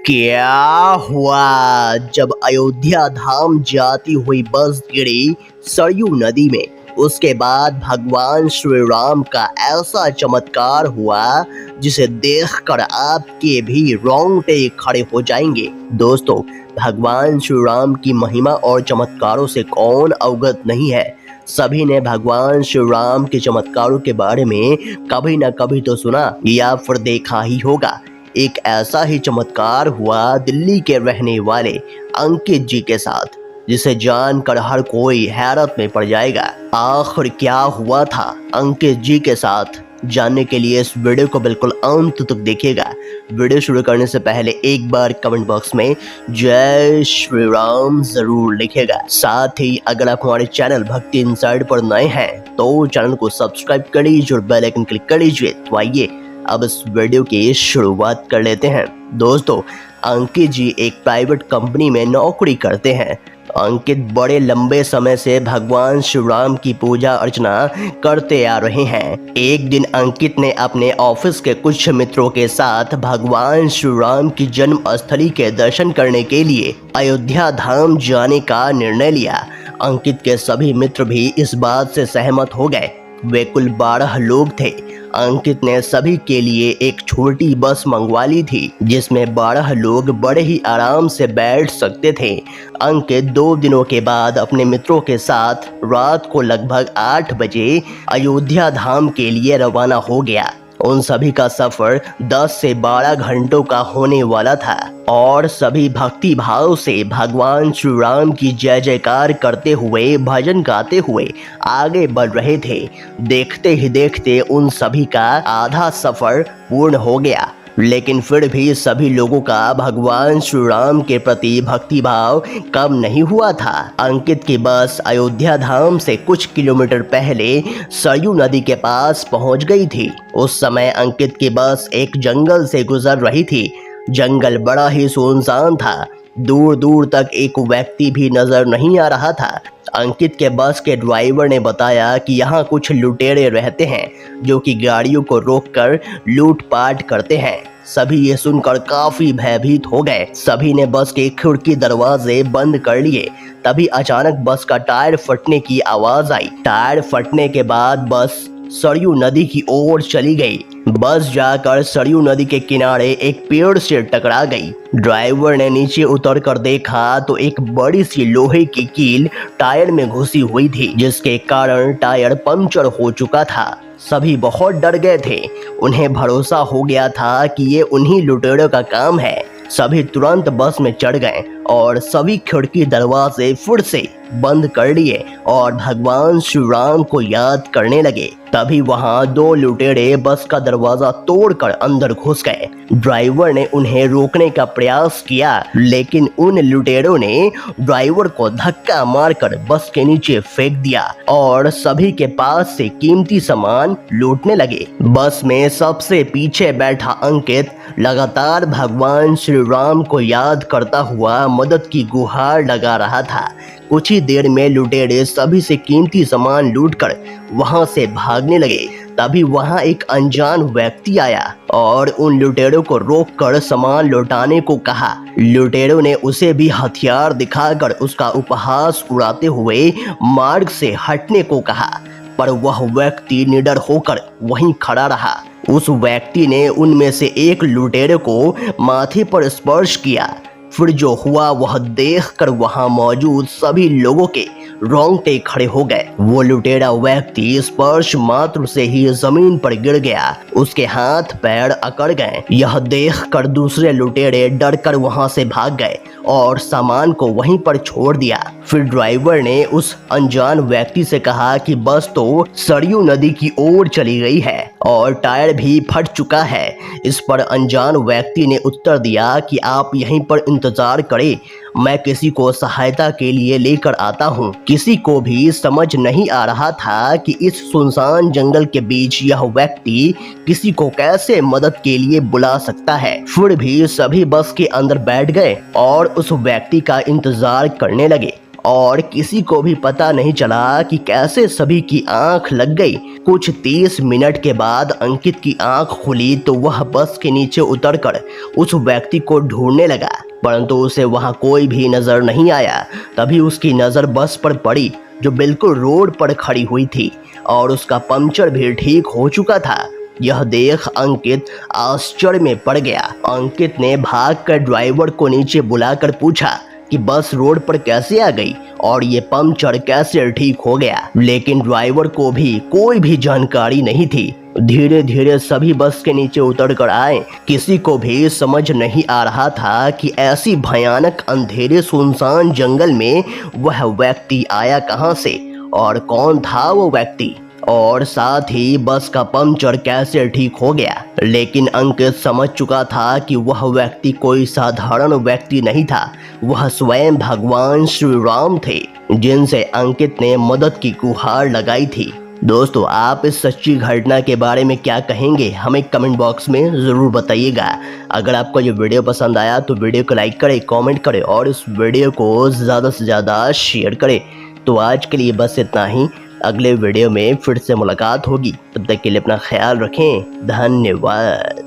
क्या हुआ जब अयोध्या धाम जाती हुई बस गिरी सरयू नदी में। उसके बाद भगवान श्री राम का ऐसा चमत्कार हुआ जिसे देखकर आपके भी रोंगटे खड़े हो जाएंगे। दोस्तों, भगवान श्री राम की महिमा और चमत्कारों से कौन अवगत नहीं है। सभी ने भगवान श्री राम के चमत्कारों के बारे में कभी न कभी तो सुना या फिर देखा ही होगा। एक ऐसा ही चमत्कार हुआ दिल्ली के रहने वाले अंकित जी के साथ, जिसे जानकर हर कोई हैरत में पड़ जाएगा। आखिर क्या हुआ था अंकित जी के साथ, जानने के लिए इस वीडियो को बिल्कुल अंत तक देखिएगा। वीडियो शुरू करने से पहले एक बार कमेंट बॉक्स में जय श्री राम जरूर लिखिएगा। साथ ही अगर आप हमारे चैनल भक्ति इनसाइड पर नए हैं तो चैनल को सब्सक्राइब कर लीजिए और बेल आइकन क्लिक कर लीजिए। तो आइए अब इस वीडियो की शुरुआत कर लेते हैं। दोस्तों, अंकित जी एक प्राइवेट कंपनी में नौकरी करते हैं। अंकित बड़े लंबे समय से भगवान श्री राम की पूजा अर्चना करते आ रहे हैं। एक दिन अंकित ने अपने ऑफिस के कुछ मित्रों के साथ भगवान श्री राम की जन्म स्थली के दर्शन करने के लिए अयोध्या धाम जाने का निर्णय लिया। अंकित के सभी मित्र भी इस बात से सहमत हो गए। वे कुल 12 लोग थे। अंकित ने सभी के लिए एक छोटी बस मंगवा ली थी जिसमें 12 लोग बड़े ही आराम से बैठ सकते थे। अंकित 2 दिनों के बाद अपने मित्रों के साथ रात को लगभग 8 बजे अयोध्या धाम के लिए रवाना हो गया। उन सभी का सफर 10 से 12 घंटों का होने वाला था और सभी भक्ति भाव से भगवान श्री राम की जय जयकार करते हुए भजन गाते हुए आगे बढ़ रहे थे। देखते ही देखते उन सभी का आधा सफर पूर्ण हो गया, लेकिन फिर भी सभी लोगों का भगवान श्री राम के प्रति भक्ति भाव कम नहीं हुआ था। अंकित की बस अयोध्या धाम से कुछ किलोमीटर पहले सरयू नदी के पास पहुंच गई थी। उस समय अंकित की बस एक जंगल से गुजर रही थी। जंगल बड़ा ही सुनसान था। दूर दूर तक एक व्यक्ति भी नजर नहीं आ रहा था। अंकित के बस के ड्राइवर ने बताया कि यहाँ कुछ लुटेरे रहते हैं जो कि गाड़ियों को रोककर लूटपाट करते हैं। सभी ये सुनकर काफी भयभीत हो गए। सभी ने बस के खिड़की दरवाजे बंद कर लिए। तभी अचानक बस का टायर फटने की आवाज आई। टायर फटने के बाद बस सरयू नदी की ओर चली गई। बस जाकर सरयू नदी के किनारे एक पेड़ से टकरा गई। ड्राइवर ने नीचे उतर कर देखा तो एक बड़ी सी लोहे की कील टायर में घुसी हुई थी, जिसके कारण टायर पंचर हो चुका था। सभी बहुत डर गए थे। उन्हें भरोसा हो गया था कि ये उन्हीं लुटेरों का काम है। सभी तुरंत बस में चढ़ गए और सभी खिड़की दरवाजे फिर से बंद कर लिए और भगवान श्री राम को याद करने लगे। तभी वहां 2 लुटेरे बस का दरवाजा तोड़कर अंदर घुस गए। ड्राइवर ने उन्हें रोकने का प्रयास किया, लेकिन उन लुटेरों ने ड्राइवर को धक्का मारकर बस के नीचे फेंक दिया और सभी के पास से कीमती सामान लूटने लगे। बस में सबसे पीछे बैठा अंकित लगातार भगवान श्री राम को याद करता हुआ मदद की गुहार लगा रहा था। कुछ ही देर में लुटेरे सभी से कीमती सामान लूटकर वहां से भागने लगे। तभी वहां एक अनजान व्यक्ति आया और उन लुटेरों को रोककर सामान लौटाने को कहा। लुटेरों ने उसे भी हथियार दिखाकर उसका उपहास उड़ाते हुए मार्ग से हटने को कहा, पर वह व्यक्ति निडर होकर वहीं खड़ा रहा। उस व्यक्ति ने उनमें से एक लुटेरे को माथे पर स्पर्श किया। फिर जो हुआ वह देखकर वहां मौजूद सभी लोगों के रोंगटे खड़े हो गए। वो लुटेरा व्यक्ति स्पर्श मात्र से ही जमीन पर गिर गया। उसके हाथ पैर अकड़ गए। यह देखकर दूसरे लुटेरे डरकर वहां से भाग गए और सामान को वहीं पर छोड़ दिया। फिर ड्राइवर ने उस अनजान व्यक्ति से कहा कि बस तो सरयू नदी की ओर चली गई है और टायर भी फट चुका है। इस पर अनजान व्यक्ति ने उत्तर दिया कि आप यहीं पर इंतजार करें, मैं किसी को सहायता के लिए लेकर आता हूँ। किसी को भी समझ नहीं आ रहा था कि इस सुनसान जंगल के बीच यह व्यक्ति किसी को कैसे मदद के लिए बुला सकता है। फिर भी सभी बस के अंदर बैठ गए और उस व्यक्ति का इंतजार करने लगे। और किसी को भी पता नहीं चला कि कैसे सभी की आंख लग गई। कुछ 30 मिनट के बाद अंकित की आंख खुली तो वह बस के नीचे उतरकर उस व्यक्ति को ढूंढने लगा, परंतु उसे वहां कोई भी नजर नहीं आया। तभी उसकी नजर बस पर पड़ी जो बिल्कुल रोड पर खड़ी हुई थी और उसका पंचर भी ठीक हो चुका था। यह देख अंकित आश्चर्य में पड़ गया। अंकित ने भागकर ड्राइवर को नीचे बुलाकर पूछा कि बस रोड पर कैसे आ गई और ये पंचर कैसे ठीक हो गया, लेकिन ड्राइवर को भी कोई भी जानकारी नहीं थी। धीरे धीरे सभी बस के नीचे उतर कर आए। किसी को भी समझ नहीं आ रहा था कि ऐसी भयानक अंधेरे सुनसान जंगल में वह व्यक्ति आया कहां से और कौन था वो व्यक्ति, और साथ ही बस का पंचर कैसे ठीक हो गया। लेकिन अंकित समझ चुका था कि वह व्यक्ति कोई साधारण व्यक्ति नहीं था, वह स्वयं भगवान श्री राम थे जिनसे अंकित ने मदद की गुहार लगाई थी। दोस्तों, आप इस सच्ची घटना के बारे में क्या कहेंगे, हमें कमेंट बॉक्स में ज़रूर बताइएगा। अगर आपको ये वीडियो पसंद आया तो वीडियो को लाइक करें, कमेंट करें और इस वीडियो को ज़्यादा से ज़्यादा शेयर करें। तो आज के लिए बस इतना ही। अगले वीडियो में फिर से मुलाकात होगी, तब तक के लिए अपना ख्याल रखें। धन्यवाद।